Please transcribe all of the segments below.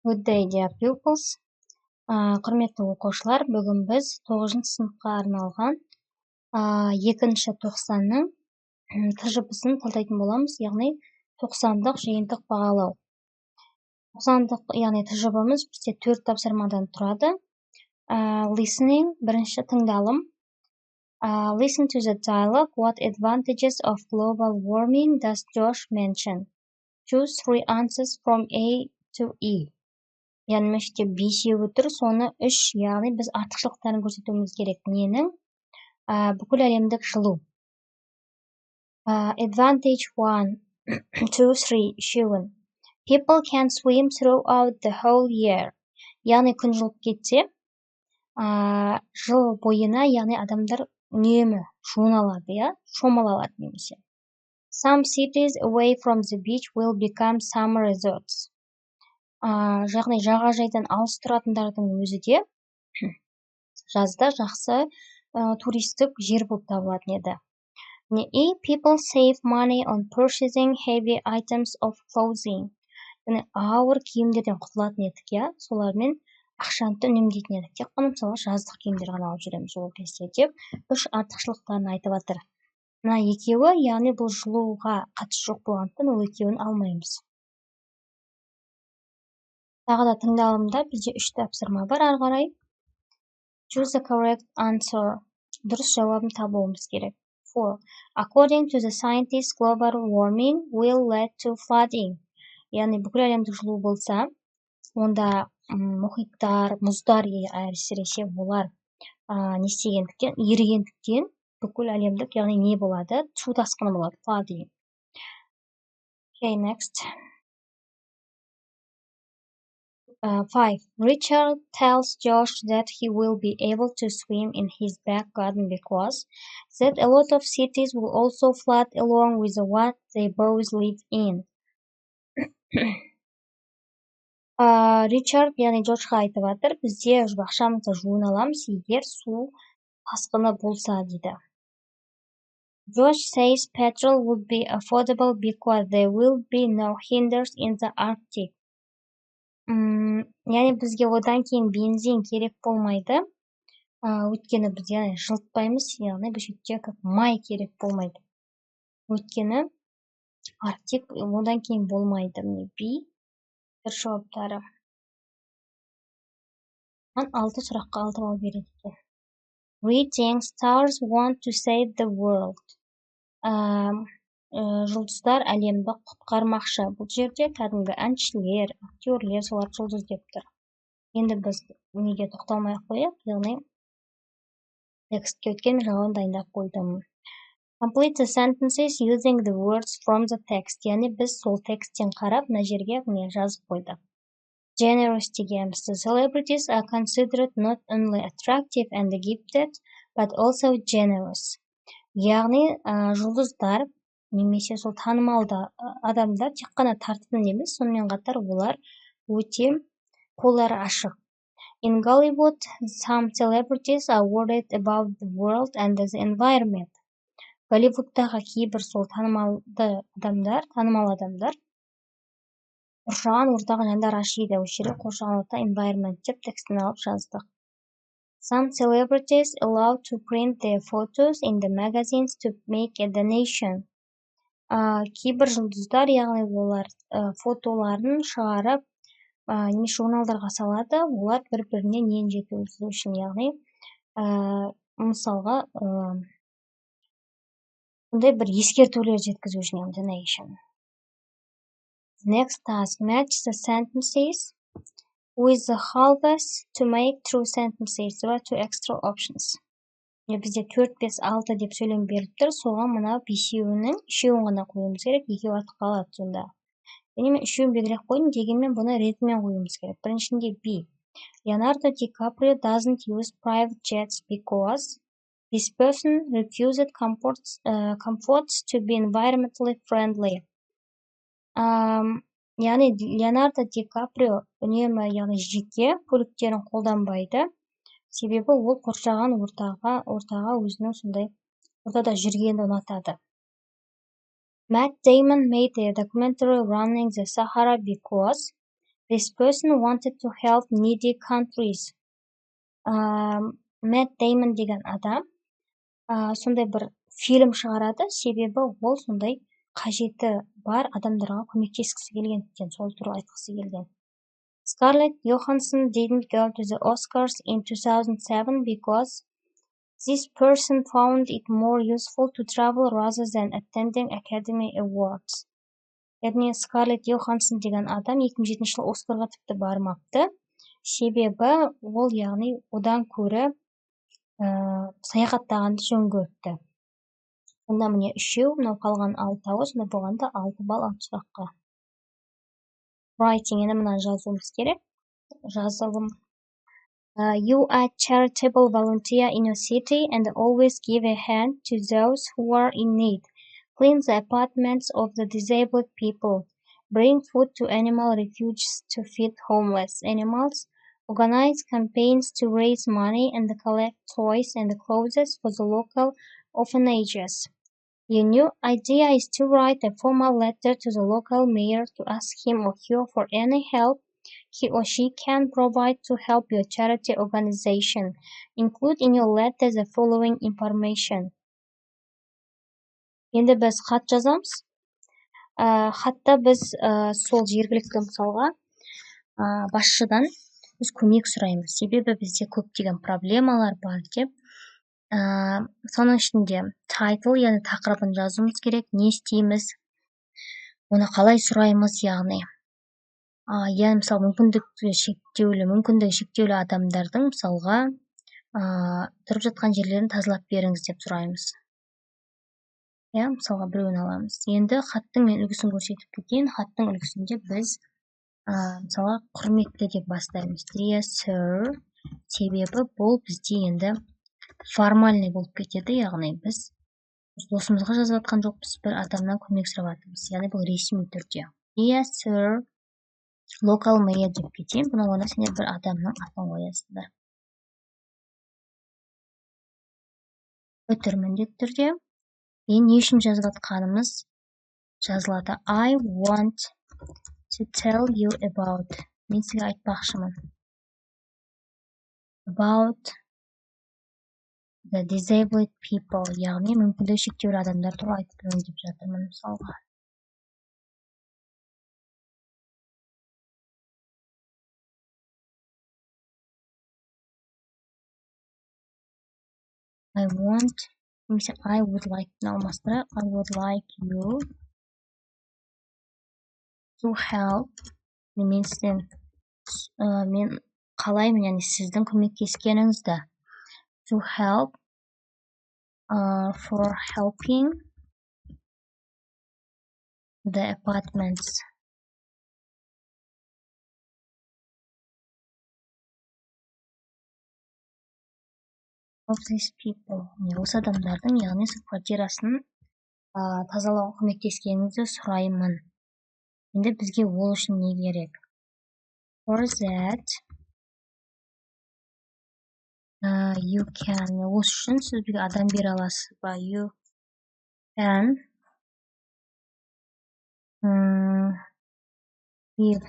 Good day, dear pupils. Құрметті оқушылар, бүгін біз 9 сыныпқа арналған 2-ші тоқсанның тжб-сын талдайтын боламыз, яғни 90-дық жиынтық бағалау. 90-дық, яғни тжб-мыз бізде 4 тапсырмадан тұрады. Listening, бірінші тыңдалым. Listen to the dialogue. What advantages of global warming does Josh mention? Choose 3 answers from A to E. Яғни мешітте 5 тұр, соны 3, яғни біз артықшылықтарын көрсетуіміз керек. Ненің? Бүкіл әлемдік жылу. Advantage 1, 2, 3, үшеуін. People can swim throughout the whole year. Яғни күн жылып кетсе, жыл бойына, яғни адамдар үнемі жуыналады, шомылалады немесе. Some cities away from the beach will become summer resorts. Яғни жағажайдан алыс тұратындардың өзі де жазда жақсы туристік жер болып табылатын еді. People save money on purchasing heavy items of clothing. Яғни ауыр киімдерден құтылатын едік, солармен ақшаны үнемдейтін едік. Тек қана мысалы жаздық киімдер ғана алып жүреміз ол кезде деп 3 артықшылықтарын айтып жатыр. Мына екеуі, яғни бұл жылуға қатысы жоқ болғандықтан ол екеуін алмаймыз. Тағы да тыңдалымда бізде 3 тапсырма бар ары қарай. Choose the correct answer. Дұрыс жауабын табуымыз керек. 4. According to the scientists, global warming will lead to flooding. Яғни бүкіл әлемдік жылу болса, онда мұхиттар, мұздар әсіресе олар нестегендіктен, ерігендіктен бүкіл әлемдік, яғни не болады? Су тасқыны болады, flooding. Okay, next. 5. Richard tells Josh that he will be able to swim in his back garden because that a lot of cities will also flood along with the one they both live in. Ричард, яғни Джошқа айтып жатыр, бізде бақшамызда жуын аламыз, егер су тасқыны болса дейді. Josh says petrol would be affordable because there will be no hinders in the Arctic. Яғни бізге одан кейін бензин керек болмайды, өйткені біз жылытпаймыз, яғни бұл жерде как май керек болмайды. Өйткені Арктик одан кейін болмайды. Міне бір жауаптары. 6 сұраққа 6 балл береді екен. Reading stars want to save the world. Жұлдыздар әлемді құтқармақшы. Бұл жерде кәдімгі әншілер, актерлер, солар жұлдыз деп тұр. Енді біз неге тоқталмай қояйық, яғни текстке өткен жауабын дайындап қойдым. Complete the sentences using the words from the text. Яғни біз сол тексттен қарап, мына жерге жазып қойдық. Generous дегеніміз. The celebrities are considered not only attractive and gifted, but also generous. Яғни жұлдыздар немесе сол танымалды адамдар тек қана тартымды емес, сонымен қатар олар өте қолдары ашық. In Hollywood, some celebrities are worried about the world and the environment. Голливудтағы кейбір сол танымал адамдар қоршаған ортаға жандар ашиды. Осы жерде қоршаған орта environment деп текстін алып жаздық. Some celebrities allow to print their photos in the magazines to make a donation. Кейбір жұлдыздар, яғни олар фотоларын шығарып, немесе журналдарға салады, олар бір-біріне нен жеткізу үшін, яғни мысалға бұндай бір ескертулер жеткізу үшін, donation. Next task, match the sentences with the halves to make true sentences. There are 2 extra options. Бізде 4, 5, 6 деп сөйлем беріп тұр, соған мына 5-інің 3-ін ғана қойымыз керек, 2 артық қалады сонда. Мен 3-ін бегірек қойдым, дегенмен бұны ретімен қойымыз керек. Біріншінде B. Leonardo DiCaprio doesn't use private jets because this person refused comforts to be environmentally friendly. Яғни Леонардо Ди Каприо үнемі жеке көліктерін қолданбайды. Себебі ол қоршаған ортаға өзінің сондай ортада жүргенді ұнатады. Matt Damon made a documentary running the Sahara because This person wanted to help needy countries. Мэтт Деймон деген адам сондай бір фильм шығарады, себебі ол сондай қажеті бар адамдарға көмектескісі келген екен, сол туралы айтқысы келген. Scarlett Johansson didn't go to the Oscars in 2007 because this person found it more useful to travel rather than attending Academy Awards. Яғни Scarlett Johansson деген адам 2007 жылы Оскарға тіпті бармапты, себебі ол яғни одан көрі саяхаттағанды жөн көрді. Сонда міне 3, мынау қалған 6-ы, сонда болғанда 6 балл 6 сұраққа. Writing, енді мынаны жазуымыз керек. Жазылым. You are a charitable volunteer in your city and always give a hand to those who are in need. Clean the apartments of the disabled people. Bring food to animal refuges to feed homeless animals. Organize campaigns to raise money and collect toys and clothes for the local orphanages. Your new idea is to write a formal letter to the local mayor to ask him or her for any help he or she can provide to help your charity organization. Include in your letter the following information. Енді біз хат жазамыз. Хатта біз сол жергілікті мысалға басшыдан біз көмек сұраймыз. Себебі бізде көптеген проблемалар бар деп. Соның ішінде title, яғни тақырыбын жазуымыз керек, не істейміз, оны қалай сұраймыз, яғни. Яғни мысалы мүмкіндігі шектеулі адамдардың мысалға тұрып жатқан жерлерін тазалап беріңіз деп сұраймыз. Мысалға біреуін аламыз. Енді хаттың мен үлгісін көрсетіп кетейін. Хаттың үлгісінде біз мысалға құрметті деп бастаймыз. Dear sir, себебі бұл бізде енді формальный болып кетеді, яғни біз досымызға жазып жатқан жоқпыз, бір адамнан көмек сұрап жатырмыз. Яғни бұл ресми түрде. Dear sir, local mayor деп кетейін. Бұны оны сендер бір адамның атын қоясыздар. Өтір міндетті түрде. Не үшін жазып жатқанымыз жазылады. I want to tell you about. Мен сізге айтпақшымын. About the disabled people. Яғни мүмкіндігі шектеулі адамдар туралы айтып берейін деп жатырмын мысалға. I would like you to help. Мен қалаймын, яғни сіздің көмектескеніңізді. To help for helping the apartments. Of these people. Осы адамдардың, яғни квартирасын тазалауға көмектескеніңізді сұраймын. Енді бізге ол үшін не керек? For that you can. Ол үшін сіз бізге адам бере аласыз ба? You can give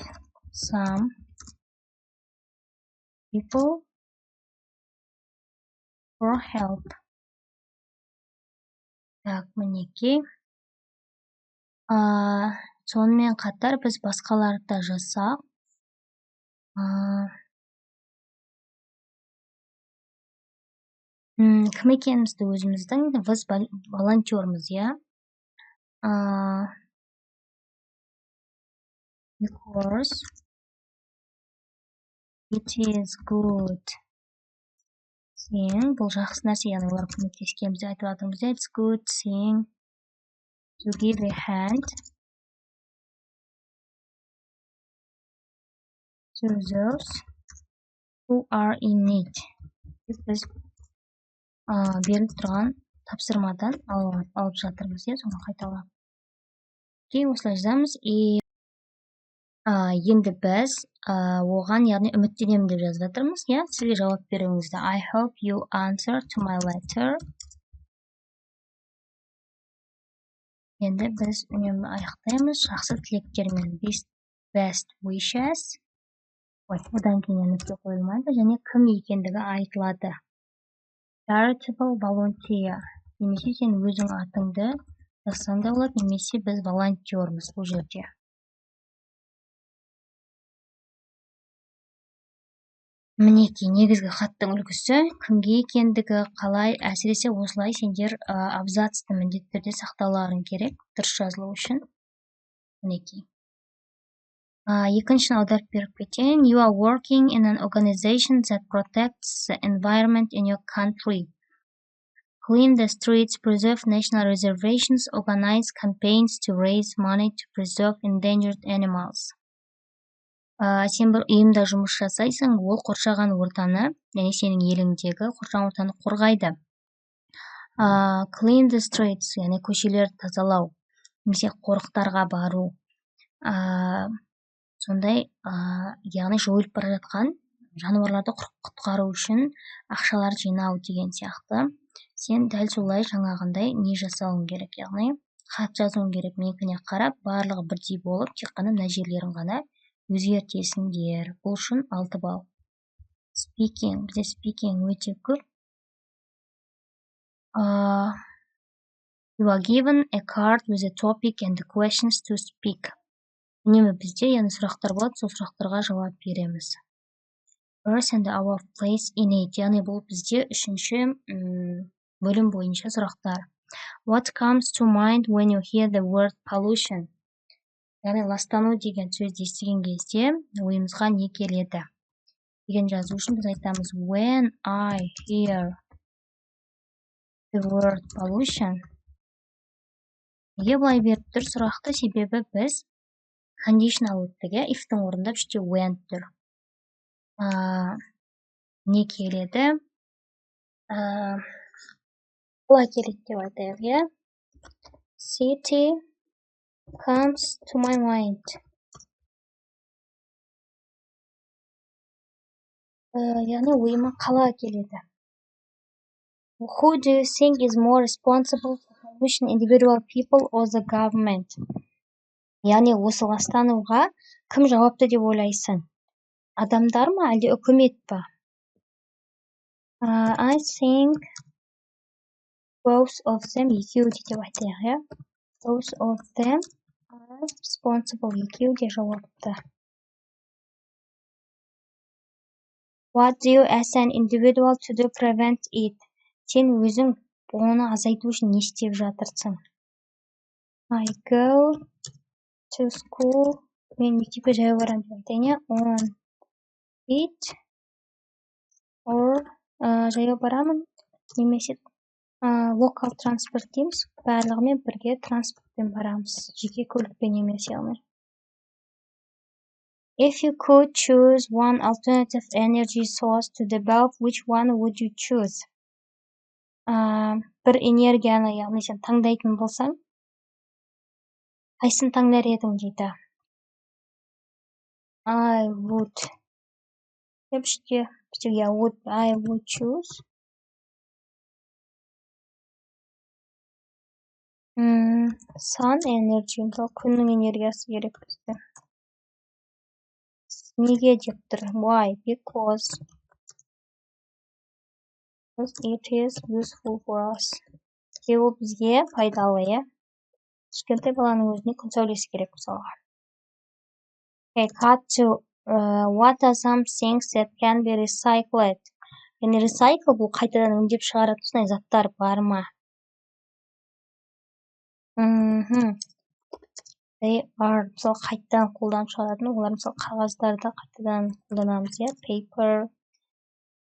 some people for help. Так, мінекей. Сонымен қатар біз басқаларды да жасақ. Кім екенімізді өзіміздің, біз волонтермыз, я? Because it is good thing. Бұл жақсы нәрсе, яғни олар көмектескенімізді айтып жатырмыз. It's good thing to give a hand to those who are in need. Біз беріліп тұрған тапсырмадан алып жатырмыз, соны қайталап. Осылай жазамыз. Енді біз оған, яғни үміттенемін деп жазып жатырмыз. Сізге жауап беруіңізді. I hope you answer to my letter. Енді біз үнемі аяқтаймыз. Жақсы тілектермен. Best wishes. одан кейін нүкте қойылмайды және кім екендігі айтылады. Charitable volunteer. Немесе сен өзің атыңды жазсаң да болады, немесе біз волонтермыз бұл жерде. Мінекей негізгі хаттың үлгісі, кімге екендігі, қалай, әсіресе осылай сендер абзацты міндетті түрде сақтауларың керек, дұрыс жазылу үшін. Мінекей. Екіншін аударып беріп кетейін. You are working in an organization that protects the environment in your country. Clean the streets, preserve national reservations, organize campaigns to raise money to preserve endangered animals. Сен бір ұйымда жұмыс жасайсың, ол қоршаған ортаны, яғни сенің еліңдегі қоршаған ортаны қорғайды. Clean the streets, яғни көшелерді тазалау, немесе қорықтарға бару. Сондай, яғни жойылып бара жатқан жануарларды құтқару үшін ақшалар жинау деген сияқты. Сен дәл солай жаңағындай не жасауың керек, яғни хат жазуың керек. Менікіне қарап, барлығы бірдей болып, тек қана мына жерлерін ғана өзгертесіңдер. Бұл үшін 6 балл. Speaking. Бізде speaking өте көп. You are given a card with a topic and the questions to speak. Үнемі бізде, яғни сұрақтар болады, сол сұрақтарға жауап береміз. Earth and our place in it. Яғни бұл бізде 3-ші бөлім бойынша сұрақтар. What comes to mind when you hear the word pollution? Яғни ластану деген сөзді естіген кезде ойымызға не келеді? Деген жазу үшін біз айтамыз when I hear the word pollution. Неге бұлай беріп тұр сұрақты? Себебі біз conditional өттіге if-тің орында үште when тұр. Не келеді? Бұлай келеді деп айтайық, иә? City comes to my mind. Яғни ойыма қала келеді. Who do you think is more responsible for pollution, individual people or the government? Яғни осы ластануға кім жауапты деп ойлайсың? Адамдар ма, әлде үкімет па? I think both of them, екеуі деп айтайық, иә? Both of them are responsible. Екеуі де жауапты. What do you as an individual to do prevent it? Сен өзің оны азайту үшін не істеп жатырсың? I go to school. Мен мектепке жаяу барамын деп айтайын, on it or жаяу барамын, немесе local transport дейміз. Барлығымен бірге транспортпен барамыз, жеке көлікпен емес, яғни. If you could choose one alternative energy source to the bulb, which one would you choose? Бір энергияны, яғни сен таңдайтын болсаң, қайсын таңдар едің дейді. I would. I would choose. Sun energy, күннің энергиясы керек бізде. Неге деп тұр? Why? Because it is useful for us. Ол бізге пайдалы, иә? Кішкентай баланың өзіне күн сәулесі керек мысалға. Okay, cut to what are some things that can be recycled? Яғни recycle бұл қайтадан өңдеп шығаратын сондай заттар бар ма? They are, мысалы қайтадан қолданып шығаратын, олар мысалы қағаздарды қайтадан қолданамыз, иә? Paper,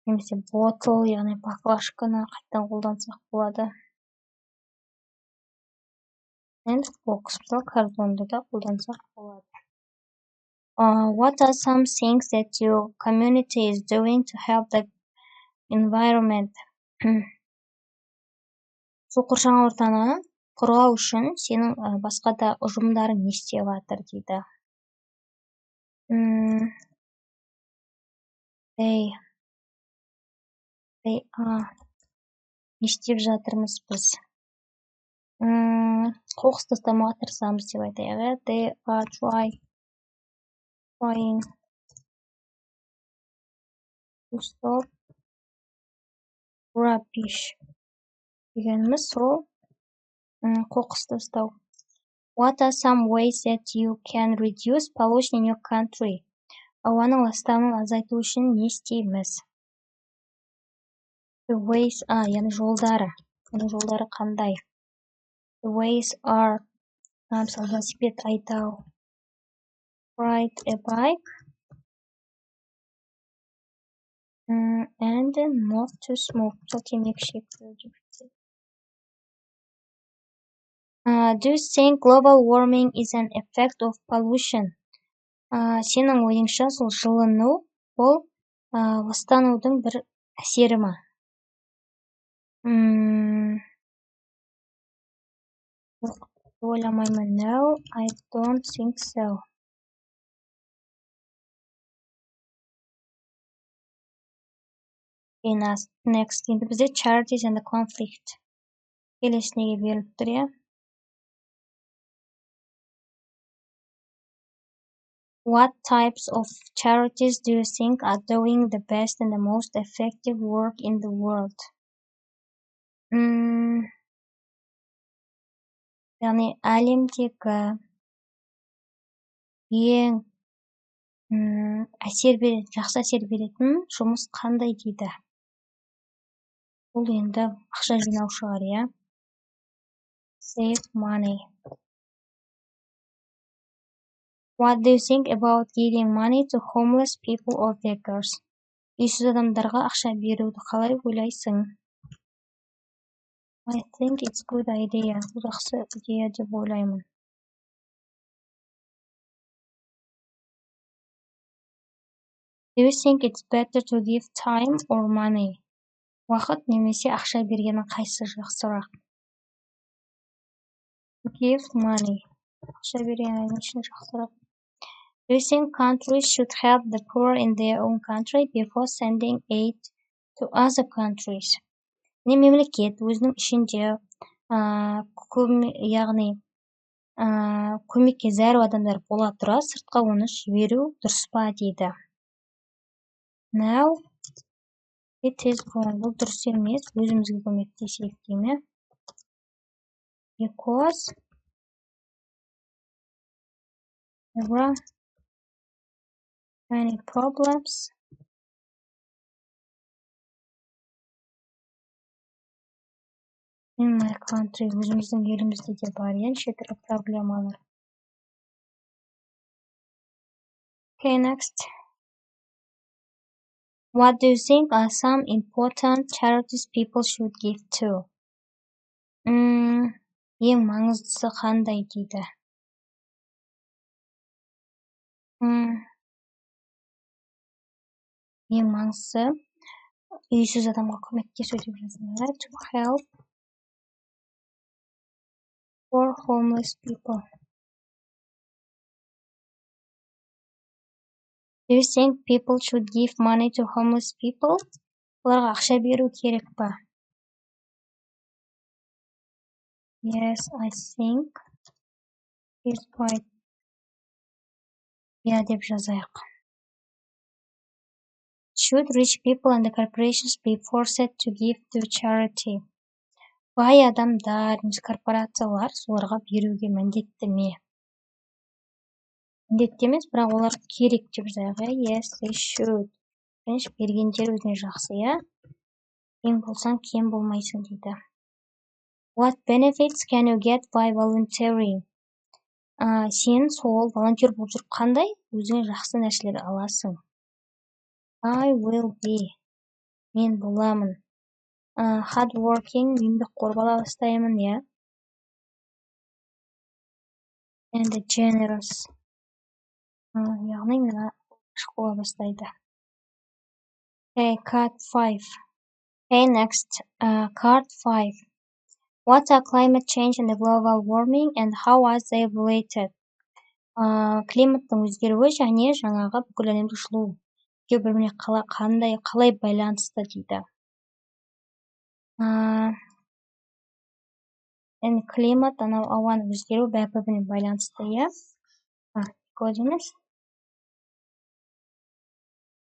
немесе bottle, яғни баклажканы қайтадан қолдансақ болады. And box, мысалы картонды да қолдансақ болады. What are some things that your community is doing to help the environment? Сол қоршаған ортаны қорғау үшін сенің басқа да ұжымдарың не істеп жатыр дейді. They are. Не істеп жатырмыз біз? Қоқыс тастамауға тырысамыз деп айтайық. They are trying To stop rubbish дегеніміз сол қоқысты ұстау. What are some ways that you can reduce pollution in your country? Ауаның ластануын азайту үшін не істейміз? The ways are, яғни жолдары. Оның жолдары қандай? The ways are, мысалы, велосипед айдау. Ride a bike. And not to smoke. Сол темекі шекпеу деп жатыр. Do you think global warming is an effect of pollution? Сенің ойыңша сол жылыну ол ластанудың бір әсері ма? Ойламаймын. No, I don't think so. Next. Енді бізде charities and the conflict. Келесінеге беріліп тұр, иә? What types of charities do you think are doing the best and the most effective work in the world? Яғни әлемдегі ең жақсы әсер беретін жұмыс қандай дейді? Бұл енді ақша жинау шығар, иә? Save money. What do you think about giving money to homeless people or beggars? Үйсіз адамдарға ақша беруді қалай ойлайсың? I think it's good idea. Бұл жақсы идея деп ойлаймын. Do you think it's better to give time or money? Уақыт немесе ақша бергені қайсы жақсырақ? Give money. Ақша бергені үшін жақсырақ. Do you think countries should help the poor in their own country before sending aid to other countries? Не мемлекет өзінің ішінде яғни көмекке зәру адамдар бола тұра сыртқа оны жіберу дұрыс па дейді. Now it is wrong. Бұл дұрыс емес. Өзімізге көмектесейік дейме? Because there are many problems in my country. Өзіміздің елімізде де бар, неше түрлі проблемалар. Okay, next. What do you think are some important charities people should give to? Ең маңыздысы қандай дейді? Ең маңыздысы үйсіз адамға көмектесу деп жазылады. To help for homeless people. Do you think people should give money to homeless people? Оларға ақша беру керек па? Yes, I think it's right. Я деп жазайық. Should rich people and the corporations be forced to give to charity? Бай адамдар, корпорациялар соларға беруге міндетті ме? Міндетті емес, бірақ олар керек деп жазайық. Yes, they should. Бергендер өзіне жақсы, иә? Ең болсаң, кем болмайсың дейді. What benefits can you get by volunteering? Сен сол волонтер болып жүріп қандай өзіңе жақсы нәрселер аласың? I will be. Мен боламын. Hardworking, еңбекқор бола бастаймын, иә? And generous. Яғни мені ашық бола бастайды. Okay, card 5. Okay, next. Card 5. What are climate change and the global warming and how are they related? Климаттың өзгеруі және жаңағы бүкіл әлемдік жылу бір-біріне қалай байланысты дейді. Климат, анау ауаның өзгеруі бір-біріне байланысты, иә? Because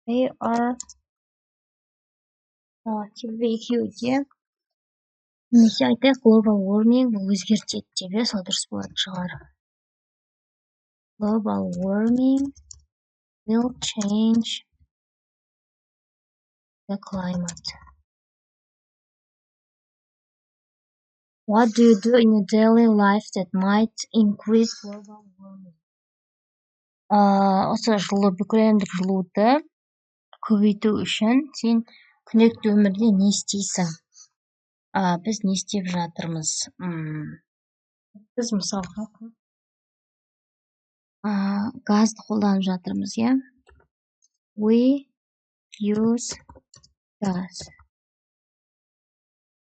they are Себебі екеуі де немесе айтайық global warming бұл өзгертеді деп, сол дұрыс болатын шығар. Global warming will change the climate. What do you do in your daily life that might increase global warming? Осы бүкіл әлемдік жылуды көбейту үшін сен күнделікті өмірде не істейсің? Біз не істеп жатырмыз? Біз мысалға газды қолданып жатырмыз, иә? We use gas.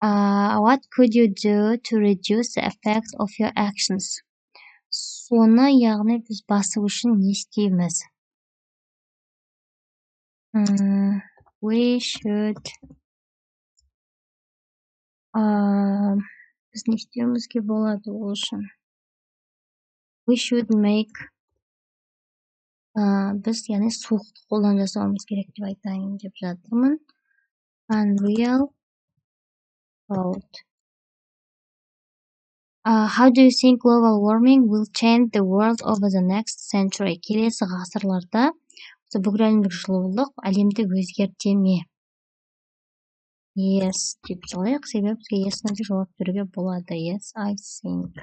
What could you do to reduce the effect of your actions? Соны, яғни біз басу үшін не істейміз? We should біз не істеуімізге болады ол үшін? We should make біз яғни суықты қолдан жасауымыз керек деп айтайын деп жатырмын. Unreal cold. How do you think global warming will change the world over the next century? Келесі ғасырларда бүкіл әлемдік жылулық әлемді өзгерте ме? Yes деп жазайық, себебі бізге yes-ны де жауап беруге болады. Yes, I think.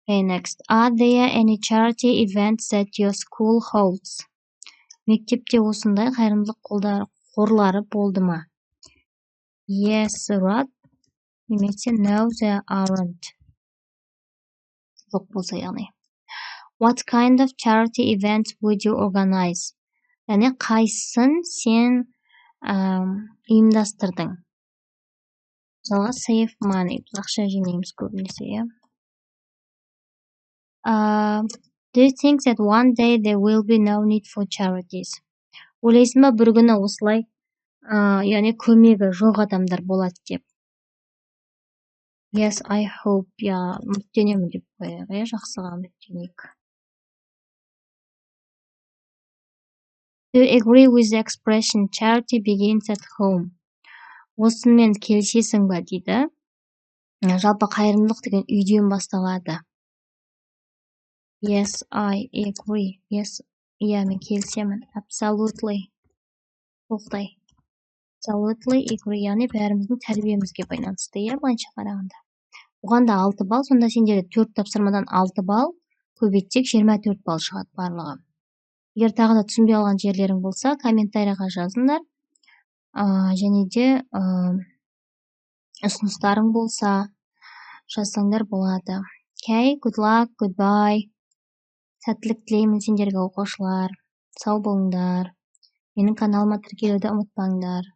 Okay, next. Are there any charity events that your school holds? Мектепте осындай қайырымдылық қорлары болды ма? Yes, right. Немесе no, there aren't. Жоқ болса яғни. What kind of charity events would you organize? Яғни қайсысын сен ұйымдастырдың? Мысалға save money. Біз ақша жинаймыз көбінесе, иә? Do you think that one day there will be no need for charities? Ойлайсың ба, бір күні осылай, яғни көмегі жоқ адамдар болады деп? Yes, I hope. Я үміттенемін деп қояйық, иә, жақсыға үміттенейік. Do you agree with the expression charity begins at home? Осымен келісесің ба дейді. Жалпы қайырымдылық деген үйден басталады. Yes, I agree. Yes, иә, мен келісемін. Absolutely. Тоқтай. Absolutely agree. Яғни бәріміздің тәрбиемізге байланысты, иә, былайша қарағанда. Оған да 6 балл, сонда сендерге 4 тапсырмадан 6 балл, көбейтсек 24 балл шығады барлығы. Егер тағы да түсінбей алған жерлерің болса, комментарийға жазыңдар. Және де ұсыныстарың болса, жазсаңдар болады. Okay, good luck, goodbye. Сәттілік тілеймін сендерге оқушылар. Сау болыңдар. Менің каналыма тіркелуді ұмытпаңдар.